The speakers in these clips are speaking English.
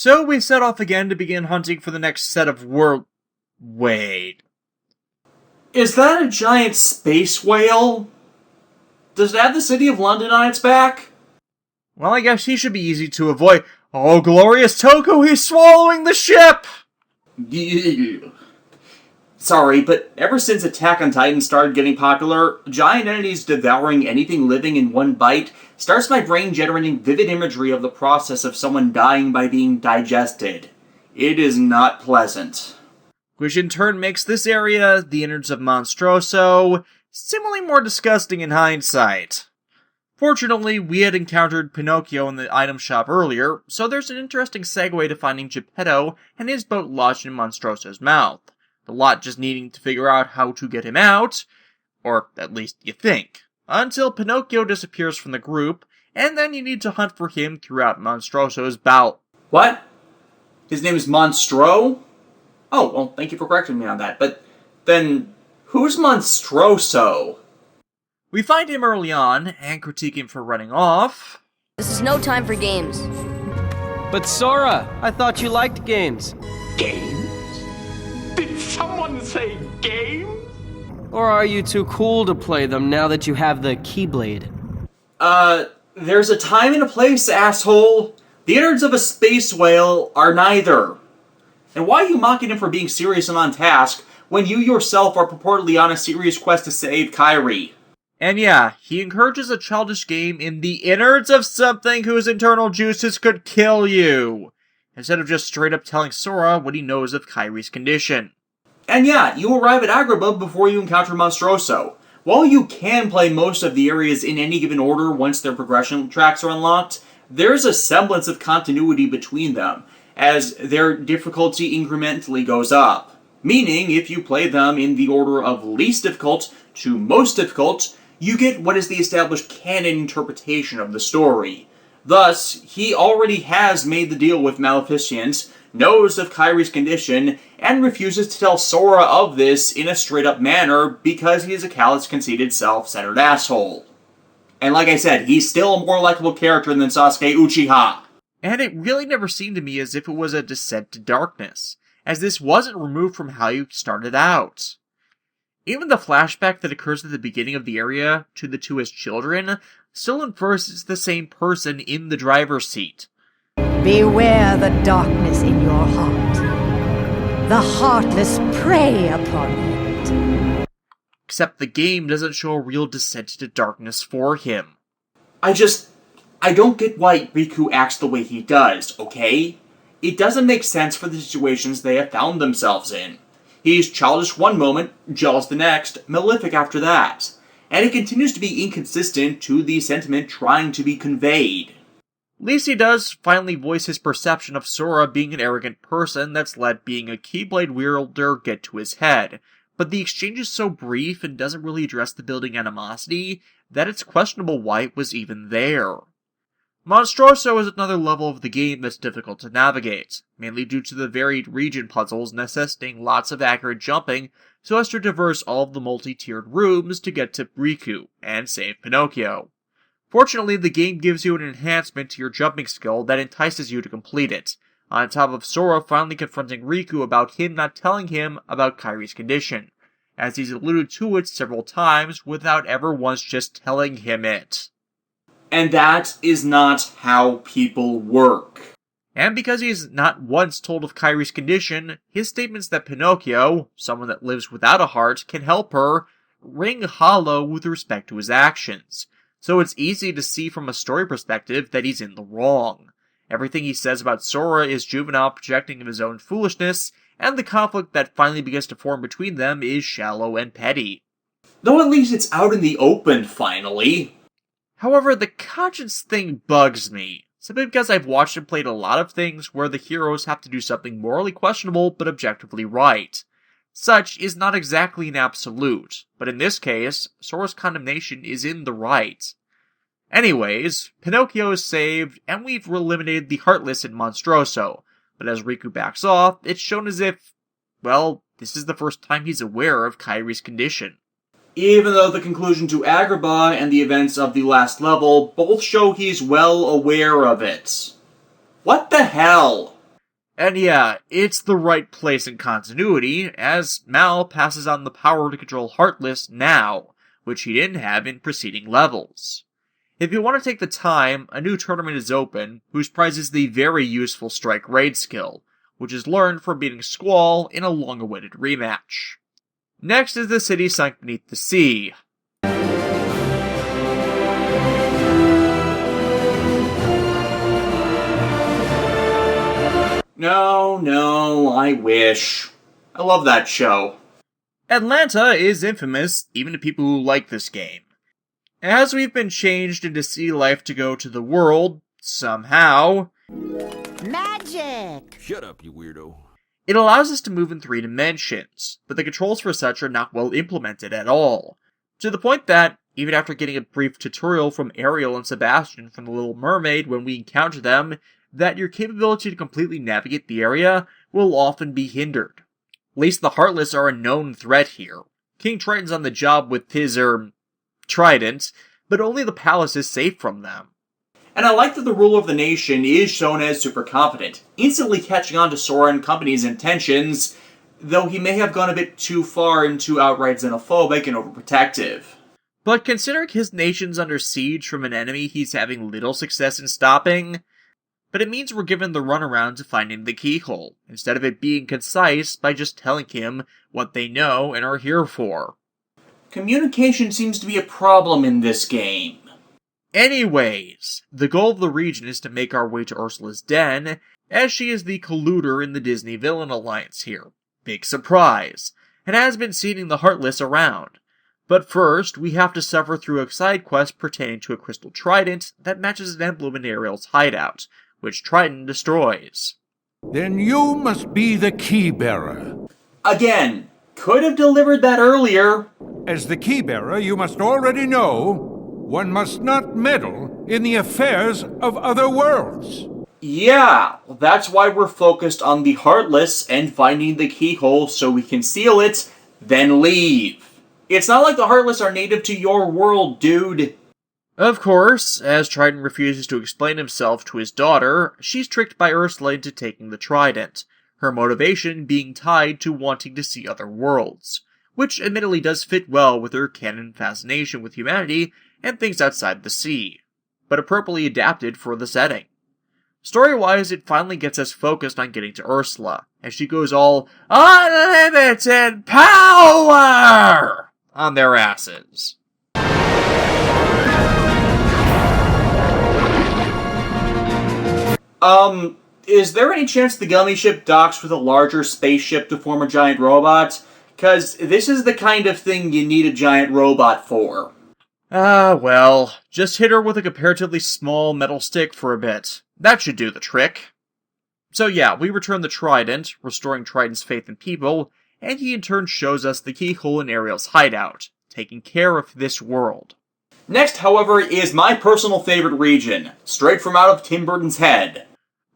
So we set off again to begin hunting for the next set of Wait. Is that a giant space whale? Does it have the city of London on its back? Well, I guess he should be easy to avoid. Oh, glorious Toku, he's swallowing the ship! Sorry, but ever since Attack on Titan started getting popular, giant entities devouring anything living in one bite starts my brain generating vivid imagery of the process of someone dying by being digested. It is not pleasant. Which in turn makes this area, the innards of Monstroso, seemingly more disgusting in hindsight. Fortunately, we had encountered Pinocchio in the item shop earlier, so there's an interesting segue to finding Geppetto and his boat lodged in Monstroso's mouth. The lot just needing to figure out how to get him out, or at least you think, until Pinocchio disappears from the group, and then you need to hunt for him throughout Monstroso's bout. What? His name is Monstro? Oh, well, thank you for correcting me on that, but then who's Monstroso? We find him early on, and critique him for running off. This is no time for games. But Sora, I thought you liked games. Games? Did someone say games? Or are you too cool to play them now that you have the Keyblade? There's a time and a place, asshole. The innards of a space whale are neither. And why are you mocking him for being serious and on task when you yourself are purportedly on a serious quest to save Kairi? And yeah, he encourages a childish game in the innards of something whose internal juices could kill you, instead of just straight up telling Sora what he knows of Kairi's condition. And yeah, you arrive at Agrabah before you encounter Monstroso. While you can play most of the areas in any given order once their progression tracks are unlocked, there's a semblance of continuity between them, as their difficulty incrementally goes up. Meaning, if you play them in the order of least difficult to most difficult, you get what is the established canon interpretation of the story. Thus, he already has made the deal with Maleficent, knows of Kairi's condition, and refuses to tell Sora of this in a straight-up manner because he is a callous, conceited, self-centered asshole. And like I said, he's still a more likable character than Sasuke Uchiha. And it really never seemed to me as if it was a descent to darkness, as this wasn't removed from how you started out. Even the flashback that occurs at the beginning of the area to the two as children still infers it's the same person in the driver's seat. Beware the darkness in your heart. The heartless prey upon it. Except the game doesn't show a real descent into darkness for him. I don't get why Riku acts the way he does, okay? It doesn't make sense for the situations they have found themselves in. He's childish one moment, jealous the next, malefic after that. And it continues to be inconsistent to the sentiment trying to be conveyed. At least he does finally voice his perception of Sora being an arrogant person that's let being a Keyblade wielder get to his head, but the exchange is so brief and doesn't really address the building animosity that it's questionable why it was even there. Monstroso is another level of the game that's difficult to navigate, mainly due to the varied region puzzles necessitating lots of accurate jumping so as to traverse all of the multi-tiered rooms to get to Riku and save Pinocchio. Fortunately, the game gives you an enhancement to your jumping skill that entices you to complete it, on top of Sora finally confronting Riku about him not telling him about Kairi's condition, as he's alluded to it several times without ever once just telling him it. And that is not how people work. And because he's not once told of Kairi's condition, his statements that Pinocchio, someone that lives without a heart, can help her, ring hollow with respect to his actions. So it's easy to see from a story perspective that he's in the wrong. Everything he says about Sora is juvenile projecting of his own foolishness, and the conflict that finally begins to form between them is shallow and petty. Though at least it's out in the open, finally. However, the conscience thing bugs me, simply because I've watched and played a lot of things where the heroes have to do something morally questionable but objectively right. Such is not exactly an absolute, but in this case, Sora's condemnation is in the right. Anyways, Pinocchio is saved, and we've eliminated the Heartless in Monstroso, but as Riku backs off, it's shown as if, well, this is the first time he's aware of Kairi's condition. Even though the conclusion to Agrabah and the events of the last level both show he's well aware of it. What the hell? And yeah, it's the right place in continuity, as Mal passes on the power to control Heartless now, which he didn't have in preceding levels. If you want to take the time, a new tournament is open, whose prize is the very useful Strike Raid skill, which is learned from beating Squall in a long-awaited rematch. Next is the city sunk beneath the sea. No, I wish. I love that show. Atlanta is infamous, even to people who like this game. As we've been changed into sea life to go to the world, somehow, Magic! Shut up, you weirdo. it allows us to move in 3 dimensions, but the controls for such are not well implemented at all. To the point that, even after getting a brief tutorial from Ariel and Sebastian from The Little Mermaid when we encounter them, that your capability to completely navigate the area will often be hindered. At least the Heartless are a known threat here. King Triton's on the job with his, trident, but only the palace is safe from them. And I like that the ruler of the nation is shown as super confident, instantly catching on to Sora and company's intentions, though he may have gone a bit too far into outright xenophobic and overprotective. But considering his nation's under siege from an enemy he's having little success in stopping, but it means we're given the runaround to finding the keyhole, instead of it being concise by just telling him what they know and are here for. Communication seems to be a problem in this game. Anyways, the goal of the region is to make our way to Ursula's den, as she is the colluder in the Disney Villain Alliance here. Big surprise, and has been seeding the Heartless around. But first, we have to suffer through a side quest pertaining to a crystal trident that matches an emblem in Ariel's hideout, which Triton destroys. Then you must be the key bearer. Again, could have delivered that earlier. As the key bearer, you must already know one must not meddle in the affairs of other worlds. Yeah, that's why we're focused on the Heartless and finding the keyhole so we can seal it, then leave. It's not like the Heartless are native to your world, dude. Of course, as Triton refuses to explain himself to his daughter, she's tricked by Ursula into taking the trident, her motivation being tied to wanting to see other worlds, which admittedly does fit well with her canon fascination with humanity and things outside the sea, but appropriately adapted for the setting. Story-wise, it finally gets us focused on getting to Ursula, as she goes all unlimited power on their asses. Is there any chance the gummy ship docks with a larger spaceship to form a giant robot? 'Cause this is the kind of thing you need a giant robot for. Well, just hit her with a comparatively small metal stick for a bit. That should do the trick. So yeah, we return the trident, restoring Triton's faith in people, and he in turn shows us the keyhole in Ariel's hideout, taking care of this world. Next, however, is my personal favorite region, straight from out of Tim Burton's head.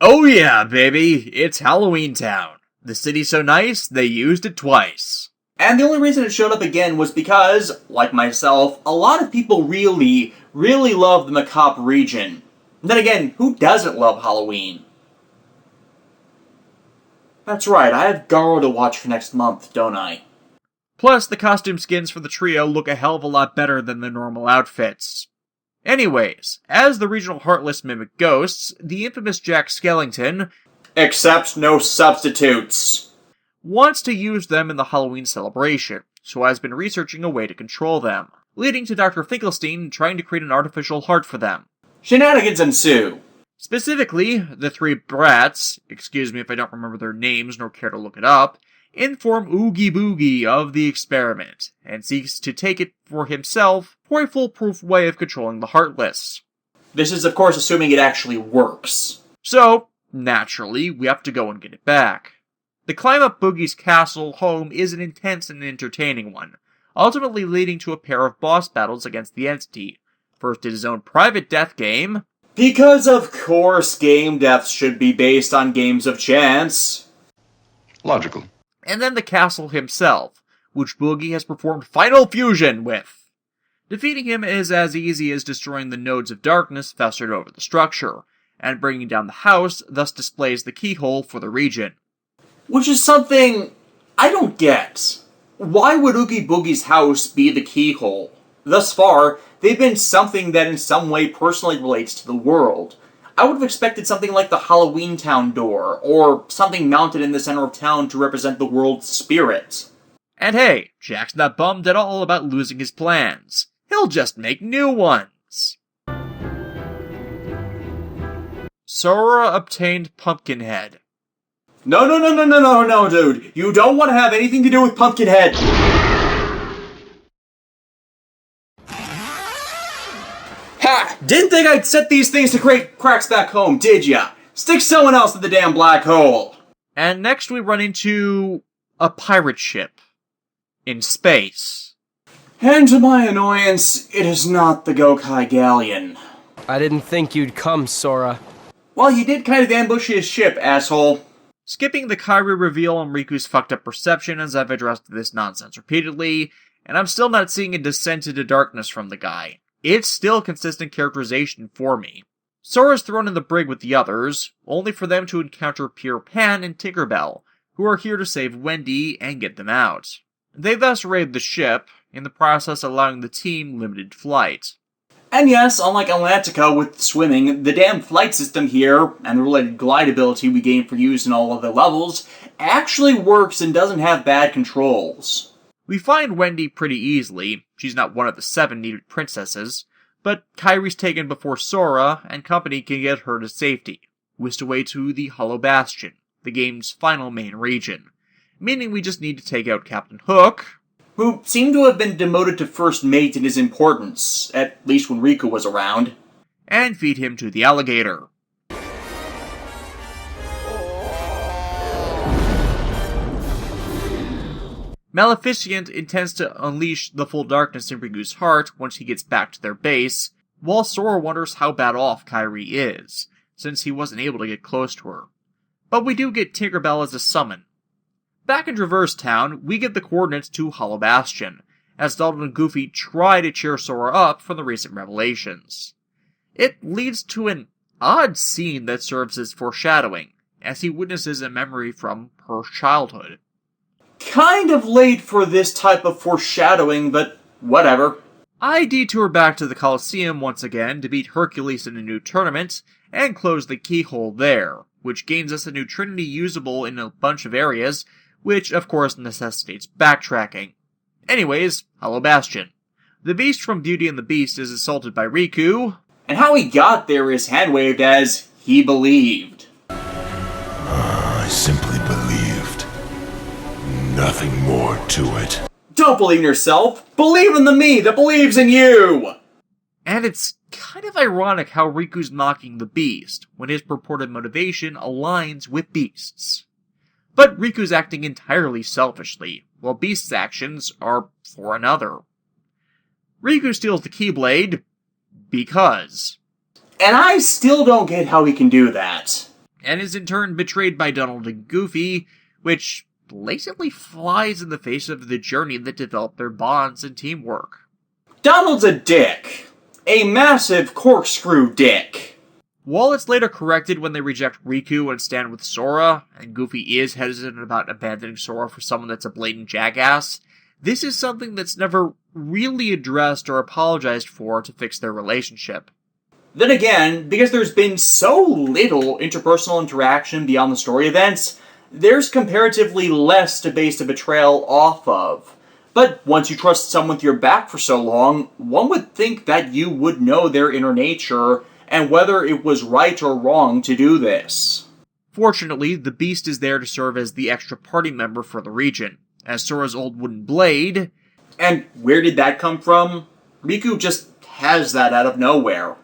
Oh yeah, baby, it's Halloween Town. The city's so nice, they used it twice. And the only reason it showed up again was because, like myself, a lot of people really love the macabre region. And then again, who doesn't love Halloween? That's right, I have Garo to watch for next month, don't I? Plus, the costume skins for the trio look a hell of a lot better than the normal outfits. Anyways, as the regional Heartless mimic ghosts, the infamous Jack Skellington, Except no substitutes. wants to use them in the Halloween celebration, so has been researching a way to control them, leading to Dr. Finkelstein trying to create an artificial heart for them. Shenanigans ensue. Specifically, the 3 brats, excuse me if I don't remember their names nor care to look it up, inform Oogie Boogie of the experiment, and seeks to take it for himself for a foolproof way of controlling the Heartless. This is, of course, assuming it actually works. So, naturally, we have to go and get it back. The climb up Boogie's castle home is an intense and entertaining one, ultimately leading to a pair of boss battles against the entity. First in his own private death game, Because, of course, game deaths should be based on games of chance. Logical. and then the castle himself, which Boogie has performed Final Fusion with. Defeating him is as easy as destroying the nodes of darkness festered over the structure, and bringing down the house thus displays the keyhole for the region. Which is something I don't get. Why would Oogie Boogie's house be the keyhole? Thus far, they've been something that in some way personally relates to the world. I would have expected something like the Halloween Town door, or something mounted in the center of town to represent the world's spirit. And hey, Jack's not bummed at all about losing his plans. He'll just make new ones. Sora obtained Pumpkinhead. No, dude. You don't want to have anything to do with Pumpkinhead. Ha! Didn't think I'd set these things to create cracks back home, did ya? Stick someone else in the damn black hole. And next we run into a pirate ship in space. And to my annoyance, it is not the Gokai Galleon. I didn't think you'd come, Sora. Well, you did kind of ambush his ship, asshole. Skipping the Kairi reveal on Riku's fucked up perception, as I've addressed this nonsense repeatedly, and I'm still not seeing a descent into darkness from the guy. It's still consistent characterization for me. Sora's thrown in the brig with the others, only for them to encounter Peter Pan and Tinkerbell, who are here to save Wendy and get them out. They thus raid the ship, in the process allowing the team limited flight. And yes, unlike Atlantica with swimming, the damn flight system here, and the related glide ability we gain for use in all of the levels, actually works and doesn't have bad controls. We find Wendy pretty easily. She's not one of the 7 needed princesses, but Kairi's taken before Sora and company can get her to safety, whisked away to the Hollow Bastion, the game's final main region, meaning we just need to take out Captain Hook, who seemed to have been demoted to first mate in his importance, at least when Riku was around, and feed him to the alligator. Maleficent intends to unleash the full darkness in Riku's heart once he gets back to their base, while Sora wonders how bad off Kairi is, since he wasn't able to get close to her. But we do get Tinkerbell as a summon. Back in Traverse Town, we get the coordinates to Hollow Bastion, as Donald and Goofy try to cheer Sora up from the recent revelations. It leads to an odd scene that serves as foreshadowing, as he witnesses a memory from her childhood. Kind of late for this type of foreshadowing, but whatever. I detour back to the Colosseum once again to beat Hercules in a new tournament, and close the keyhole there, which gains us a new Trinity usable in a bunch of areas, which of course necessitates backtracking. Anyways, Hollow Bastion. The Beast from Beauty and the Beast is assaulted by Riku, and how he got there is hand-waved as he believed. I simply believed. Nothing more to it. Don't believe in yourself. Believe in the me that believes in you! And it's kind of ironic how Riku's mocking the Beast, when his purported motivation aligns with Beast's. But Riku's acting entirely selfishly, while Beast's actions are for another. Riku steals the Keyblade because. And I still don't get how he can do that. And is in turn betrayed by Donald and Goofy, which blatantly flies in the face of the journey that developed their bonds and teamwork. Donald's a dick. A massive corkscrew dick. While it's later corrected when they reject Riku and stand with Sora, and Goofy is hesitant about abandoning Sora for someone that's a blatant jackass, this is something that's never really addressed or apologized for to fix their relationship. Then again, because there's been so little interpersonal interaction beyond the story events, there's comparatively less to base a betrayal off of. But once you trust someone with your back for so long, one would think that you would know their inner nature and whether it was right or wrong to do this. Fortunately, the Beast is there to serve as the extra party member for the region, as Sora's old wooden blade. And where did that come from? Riku just has that out of nowhere.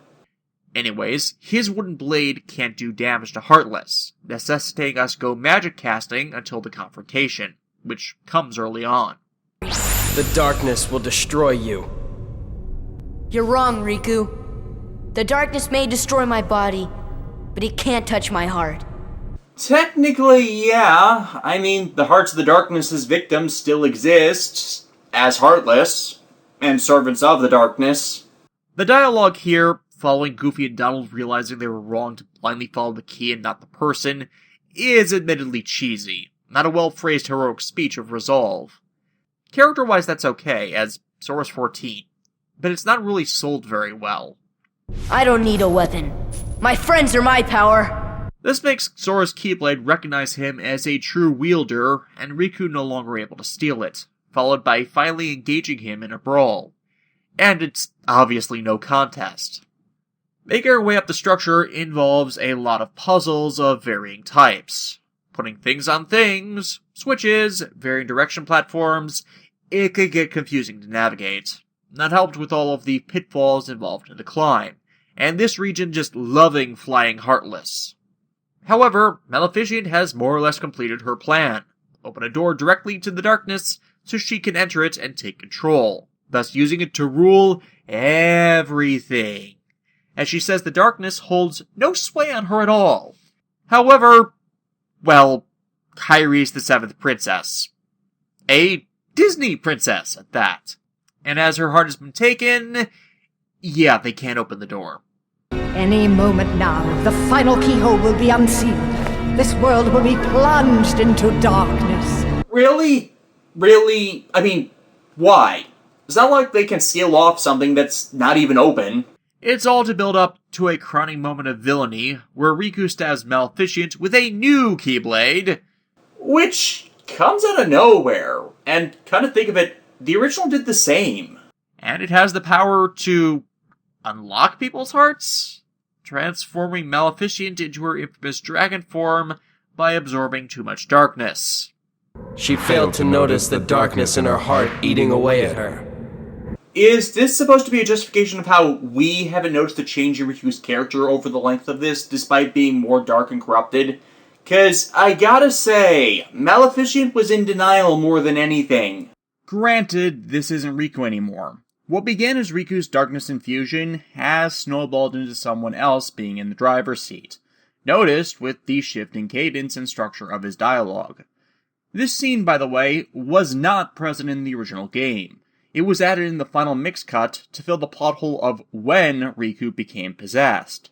Anyways, his wooden blade can't do damage to Heartless, necessitating us go magic casting until the confrontation, which comes early on. The darkness will destroy you. You're wrong, Riku. The darkness may destroy my body, but it can't touch my heart. Technically, yeah. I mean, the Hearts of the Darkness's victims still exist, as Heartless, and servants of the darkness. The dialogue here following Goofy and Donald realizing they were wrong to blindly follow the key and not the person, is admittedly cheesy, not a well-phrased heroic speech of resolve. Character-wise, that's okay, as Sora's 14, but it's not really sold very well. I don't need a weapon. My friends are my power. This makes Sora's Keyblade recognize him as a true wielder, and Riku no longer able to steal it, followed by finally engaging him in a brawl. And it's obviously no contest. Making our way up the structure involves a lot of puzzles of varying types. Putting things on things, switches, varying direction platforms, it could get confusing to navigate. Not helped with all of the pitfalls involved in the climb, and this region just loving flying Heartless. However, Maleficent has more or less completed her plan. Open a door directly to the darkness so she can enter it and take control, thus using it to rule everything. As she says the darkness holds no sway on her at all. However, well, Kyrie's the seventh princess. A Disney princess at that. And as her heart has been taken, yeah, they can't open the door. Any moment now, the final keyhole will be unsealed. This world will be plunged into darkness. Really? Really? I mean, why? It's not like they can seal off something that's not even open. It's all to build up to a crowning moment of villainy, where Riku stabs Maleficent with a new Keyblade. Which comes out of nowhere, and kind of think of it, the original did the same. And it has the power to unlock people's hearts, transforming Maleficent into her infamous dragon form by absorbing too much darkness. She failed to notice the darkness in her heart eating away at her. Is this supposed to be a justification of how we haven't noticed the change in Riku's character over the length of this, despite being more dark and corrupted? 'Cause I gotta say, Maleficent was in denial more than anything. Granted, this isn't Riku anymore. What began as Riku's darkness infusion has snowballed into someone else being in the driver's seat, noticed with the shifting cadence and structure of his dialogue. This scene, by the way, was not present in the original game. It was added in the final mix cut to fill the plot hole of when Riku became possessed.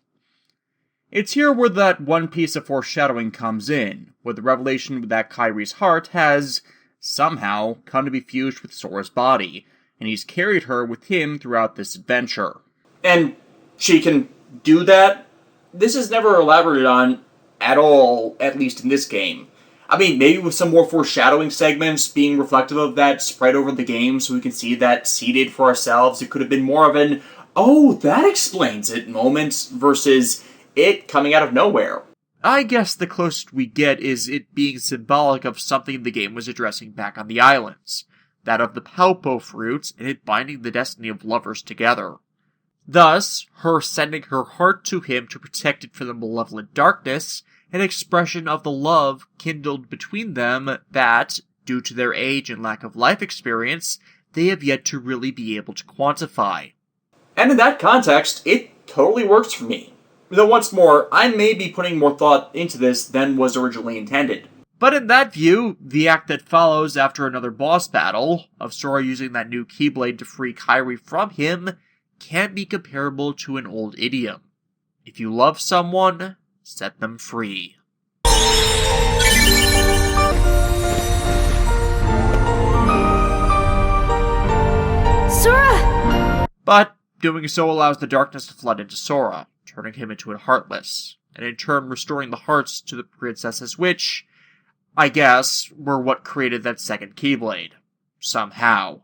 It's here where that one piece of foreshadowing comes in, where the revelation that Kyrie's heart has, somehow, come to be fused with Sora's body, and he's carried her with him throughout this adventure. And she can do that? This is never elaborated on at all, at least in this game. I mean, maybe with some more foreshadowing segments being reflective of that spread over the game so we can see that seeded for ourselves, it could have been more of an, oh, that explains it moment versus it coming out of nowhere. I guess the closest we get is it being symbolic of something the game was addressing back on the islands, that of the Paupo fruits and it binding the destiny of lovers together. Thus, her sending her heart to him to protect it from the malevolent darkness, an expression of the love kindled between them that, due to their age and lack of life experience, they have yet to really be able to quantify. And in that context, it totally works for me. Though once more, I may be putting more thought into this than was originally intended. But in that view, the act that follows after another boss battle, of Sora using that new Keyblade to free Kyrie from him, can't be comparable to an old idiom. If you love someone, set them free. Sora! But doing so allows the darkness to flood into Sora, turning him into a Heartless, and in turn restoring the hearts to the princesses which, I guess, were what created that second Keyblade. Somehow.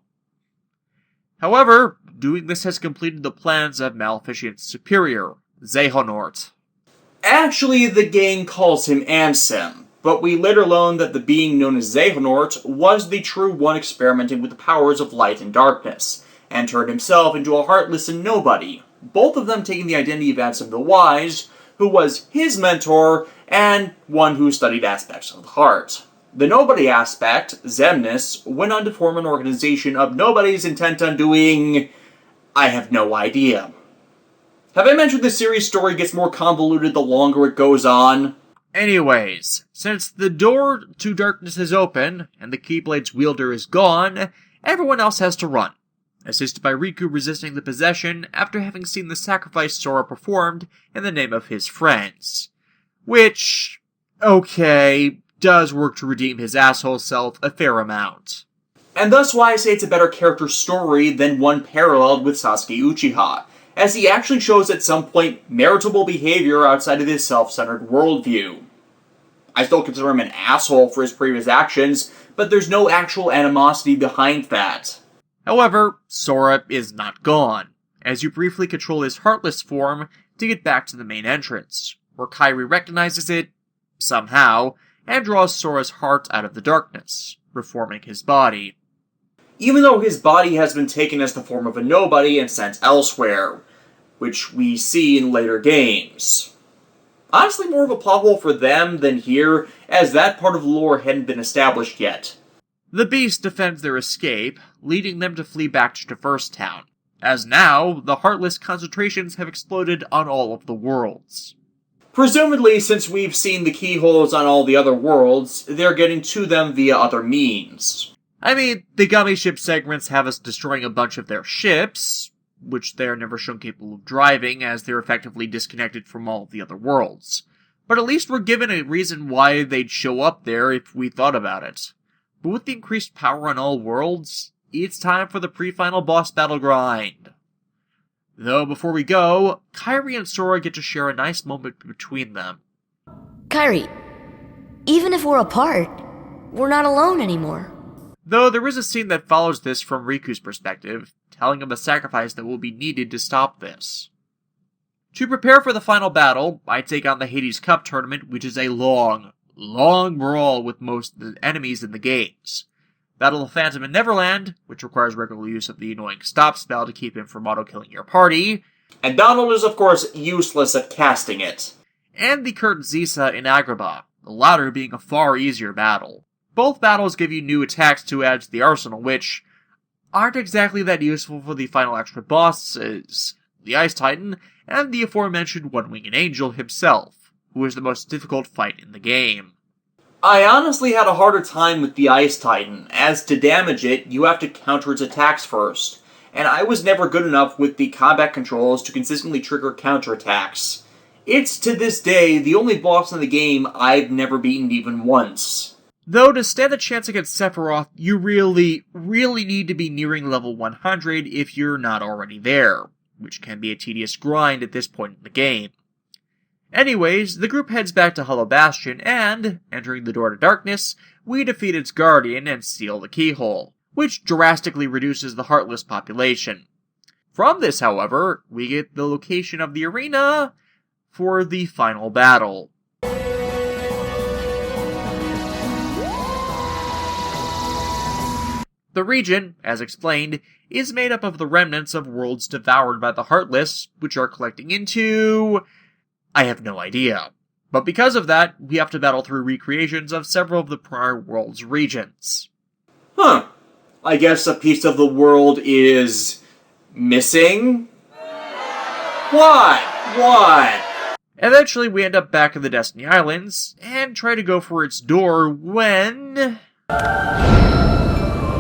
However, doing this has completed the plans of Maleficent's superior, Xehanort. Actually, the game calls him Ansem, but we later learn that the being known as Xehanort was the true one experimenting with the powers of light and darkness, and turned himself into a heartless and nobody, both of them taking the identity of Ansem the Wise, who was his mentor, and one who studied aspects of the heart. The nobody aspect, Xemnas, went on to form an organization of nobodies intent on doing... I have no idea. Have I mentioned the series story gets more convoluted the longer it goes on? Anyways, since the door to darkness is open, and the Keyblade's wielder is gone, everyone else has to run. assisted by Riku resisting the possession after having seen the sacrifice Sora performed in the name of his friends. Which, okay, does work to redeem his asshole self a fair amount. And thus why I say it's a better character story than one paralleled with Sasuke Uchiha, as he actually shows at some point meritable behavior outside of his self-centered worldview. I still consider him an asshole for his previous actions, but there's no actual animosity behind that. However, Sora is not gone, as you briefly control his Heartless form to get back to the main entrance, where Kairi recognizes it, somehow, and draws Sora's heart out of the darkness, reforming his body. Even though his body has been taken as the form of a nobody and sent elsewhere, which we see in later games. Honestly, more of a plot hole for them than here, as that part of the lore hadn't been established yet. The Beast defends their escape, leading them to flee back to Traverse Town, as now the Heartless concentrations have exploded on all of the worlds. Presumably, since we've seen the keyholes on all the other worlds, they're getting to them via other means. I mean, the Gummy Ship segments have us destroying a bunch of their ships, which they're never shown capable of driving, as they're effectively disconnected from all of the other worlds. But at least we're given a reason why they'd show up there if we thought about it. But with the increased power on all worlds, it's time for the pre-final boss battle grind. Though before we go, Kairi and Sora get to share a nice moment between them. Kairi, even if we're apart, we're not alone anymore. Though there is a scene that follows this from Riku's perspective, telling him the sacrifice that will be needed to stop this. To prepare for the final battle, I take on the Hades Cup tournament, which is a long brawl with most of the enemies in the games. Battle of Phantom in Neverland, which requires regular use of the annoying stop spell to keep him from auto-killing your party. And Donald is, of course, useless at casting it. And the Kurt Zisa in Agrabah, the latter being a far easier battle. Both battles give you new attacks to add to the arsenal, which aren't exactly that useful for the final extra bosses, the Ice Titan, and the aforementioned One-Winged Angel himself, who is the most difficult fight in the game. I honestly had a harder time with the Ice Titan, as to damage it, you have to counter its attacks first, and I was never good enough with the combat controls to consistently trigger counterattacks. It's, to this day, the only boss in the game I've never beaten even once. Though to stand a chance against Sephiroth, you really need to be nearing level 100 if you're not already there, which can be a tedious grind at this point in the game. Anyways, the group heads back to Hollow Bastion, and, entering the door to darkness, we defeat its guardian and seal the keyhole, which drastically reduces the Heartless population. From this, however, we get the location of the arena for the final battle. The region, as explained, is made up of the remnants of worlds devoured by the Heartless, which are collecting into... I have no idea. But because of that, we have to battle through recreations of several of the prior world's regions. Huh. I guess a piece of the world is... missing? What? Eventually, we end up back in the Destiny Islands, and try to go for its door when...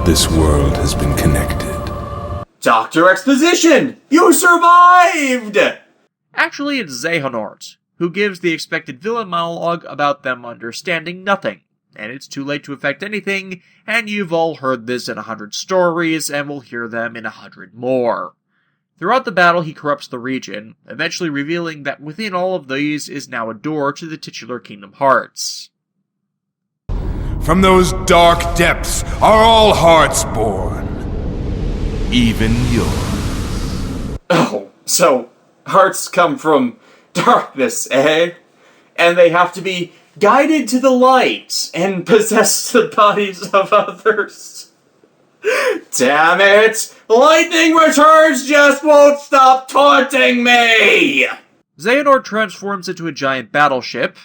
This world has been connected. Dr. Exposition! You survived! Actually, it's Xehanort, who gives the expected villain monologue about them understanding nothing, and it's too late to affect anything, and you've all heard this in 100 stories, and will hear them in 100 more. Throughout the battle, he corrupts the region, eventually revealing that within all of these is now a door to the titular Kingdom Hearts. From those dark depths are all hearts born. Even yours. Oh, so hearts come from darkness, eh? And they have to be guided to the light and possess the bodies of others. Damn it! Lightning returns just won't stop taunting me! Xehanort transforms into a giant battleship.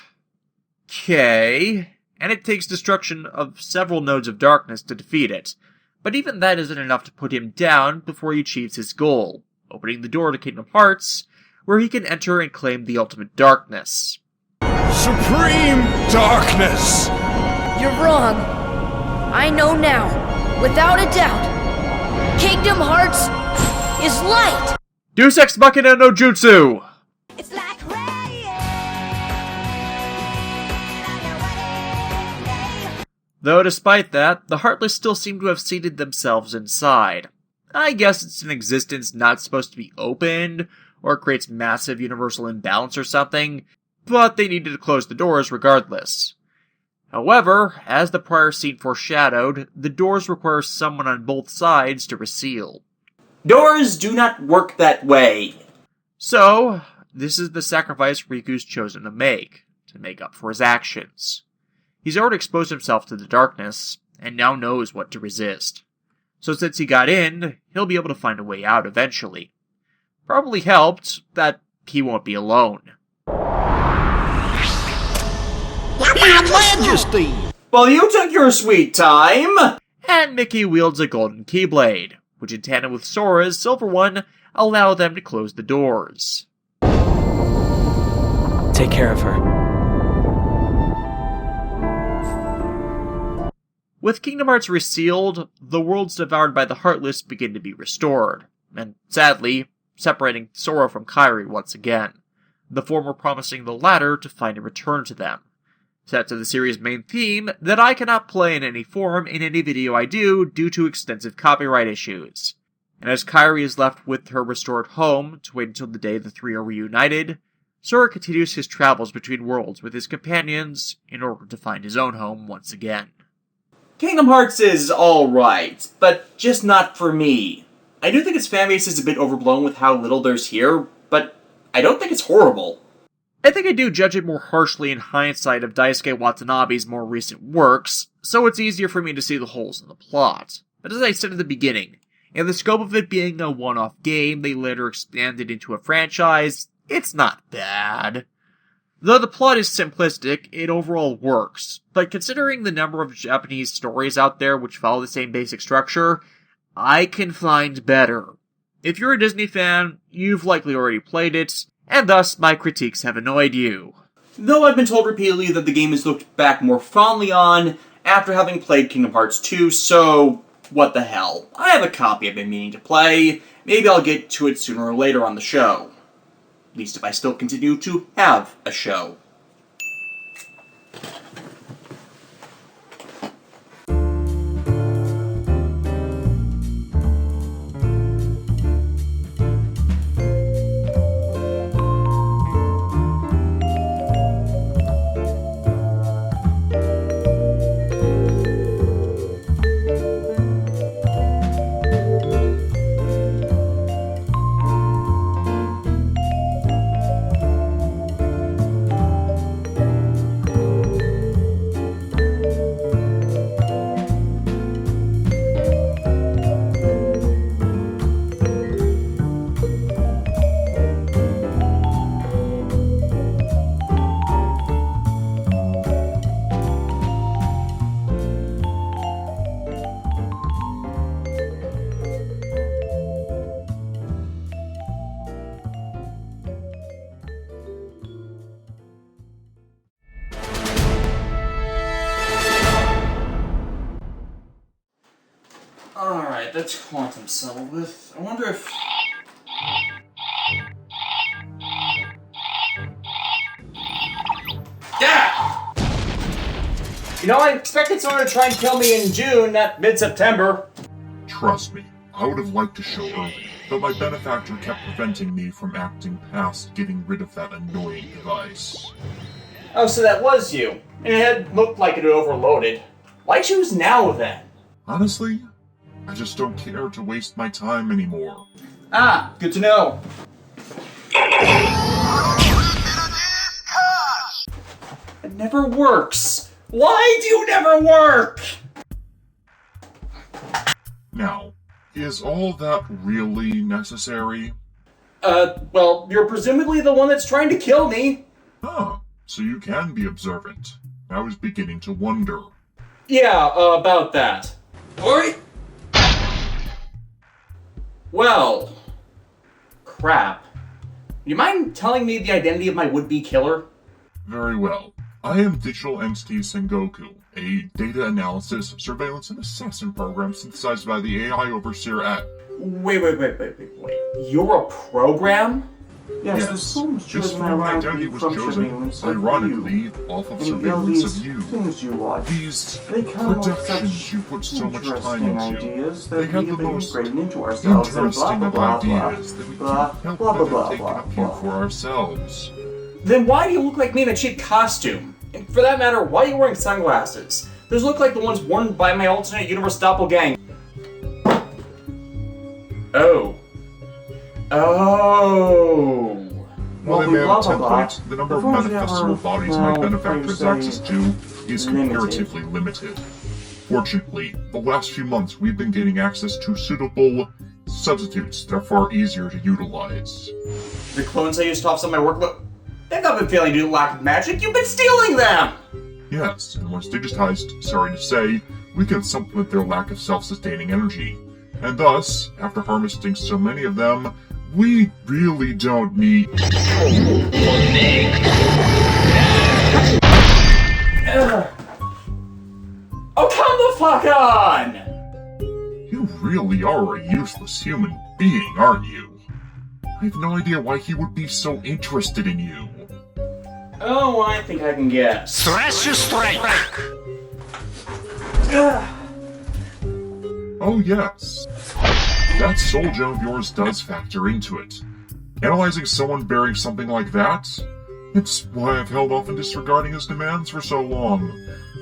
And it takes destruction of several nodes of darkness to defeat it. But even that isn't enough to put him down before he achieves his goal, opening the door to Kingdom Hearts, where he can enter and claim the ultimate darkness. Supreme darkness! You're wrong. I know now, without a doubt. Kingdom Hearts Deus Ex Machina no Jutsu! It's like Though despite that, the Heartless still seem to have seated themselves inside. I guess it's an existence not supposed to be opened, or it creates massive universal imbalance or something, but they needed to close the doors regardless. However, as the prior scene foreshadowed, the doors require someone on both sides to reseal. Doors do not work that way. So, this is the sacrifice Riku's chosen to make up for his actions. He's already exposed himself to the darkness, and now knows what to resist. So since he got in, he'll be able to find a way out eventually. Probably helped that he won't be alone. Your Majesty! Well, you took your sweet time! And Mickey wields a golden keyblade, which in tandem with Sora's silver one, allow them to close the doors. Take care of her. With Kingdom Hearts resealed, the worlds devoured by the Heartless begin to be restored, and sadly, separating Sora from Kairi once again, the former promising the latter to find a return to them. Set to the series' main theme that I cannot play in any form in any video I do due to extensive copyright issues. And as Kairi is left with her restored home to wait until the day the three are reunited, Sora continues his travels between worlds with his companions in order to find his own home once again. Kingdom Hearts is alright, but just not for me. I do think its fanbase is a bit overblown with how little there's here, but I don't think it's horrible. I think I do judge it more harshly in hindsight of Daisuke Watanabe's more recent works, so it's easier for me to see the holes in the plot. But as I said at the beginning, in the scope of it being a one-off game they later expanded into a franchise, it's not bad. Though the plot is simplistic, it overall works, but considering the number of Japanese stories out there which follow the same basic structure, I can find better. If you're a Disney fan, you've likely already played it, and thus my critiques have annoyed you. Though I've been told repeatedly that the game is looked back more fondly on after having played Kingdom Hearts 2, so what the hell. I have a copy I've been meaning to play, maybe I'll get to it sooner or later on the show. At least if I still continue to have a show. Alright, that's quantum settled with. I wonder if... Yeah! You know, I expected someone to try and kill me in June, not mid-September. Trust me, I would have liked to show early, but my benefactor kept preventing me from acting past getting rid of that annoying device. Oh, so that was you. And it had looked like it had overloaded. Why choose now, then? Honestly, I just don't care to waste my time anymore. Ah, good to know. It never works. Why do you never work? Now, is all that really necessary? Well, you're presumably the one that's trying to kill me. Huh, so you can be observant. I was beginning to wonder. Yeah, about that. Alright. Well, crap. You mind telling me the identity of my would-be killer? Very well. I am Digital Entity Sengoku, a data analysis, surveillance, and assassin program synthesized by the AI overseer at... Wait. You're a program? Yes, there's so much just driven when my around identity you was from chosen, surveillance of ironically, off of And all surveillance these of you. things you watch, These they come with productions such you put so much time interesting into. ideas that They have we the have been most integrating into ourselves and blah interesting blah of blah blah ideas that we blah can't help blah but blah have taken blah a few blah. for ourselves. Then why do you look like me in a cheap costume? And for that matter, why are you wearing sunglasses? Those look like the ones worn by my alternate universe doppelganger. Oh. While they may have a blah, blah, blah. template, the number of Before we manifestable ever, bodies well, my benefactor has say, access to is comparatively limited. Fortunately, the last few months we've been getting access to suitable substitutes that are far easier to utilize. The clones I used to offset my workload, they've not been failing due to lack of magic, you've been stealing them! Yes, and once digitized, sorry to say, we can supplement their lack of self-sustaining energy. And thus, after harvesting so many of them, we really don't need... Oh, come the fuck on! You really are a useless human being, aren't you? I have no idea why he would be so interested in you. Oh, I think I can guess. Thrash strike! Oh yes. That soul gem of yours does factor into it. Analyzing someone bearing something like that? It's why I've held off on disregarding his demands for so long.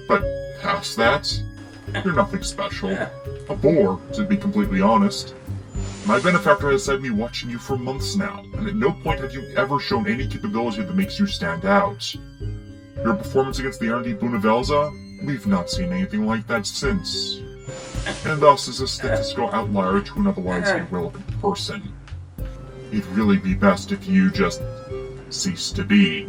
But past that, you're nothing special. A bore, to be completely honest. My benefactor has had me watching you for months now, and at no point have you ever shown any capability that makes you stand out. Your performance against the R&D Bunavelza? We've not seen anything like that since. And thus is a statistical outlier to an otherwise irrelevant person. It'd really be best if you just cease to be.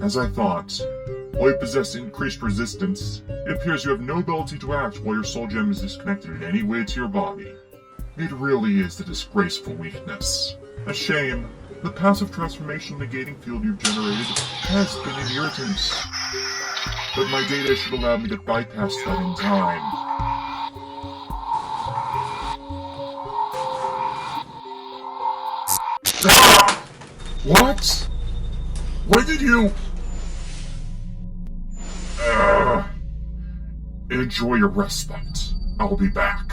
As I thought, while you possess increased resistance, it appears you have no ability to act while your soul gem is disconnected in any way to your body. It really is a disgraceful weakness. A shame. The passive transformation negating field you've generated has been an irritant. But my data should allow me to bypass that in time. Ah! What? When did you... Enjoy your respite. I'll be back.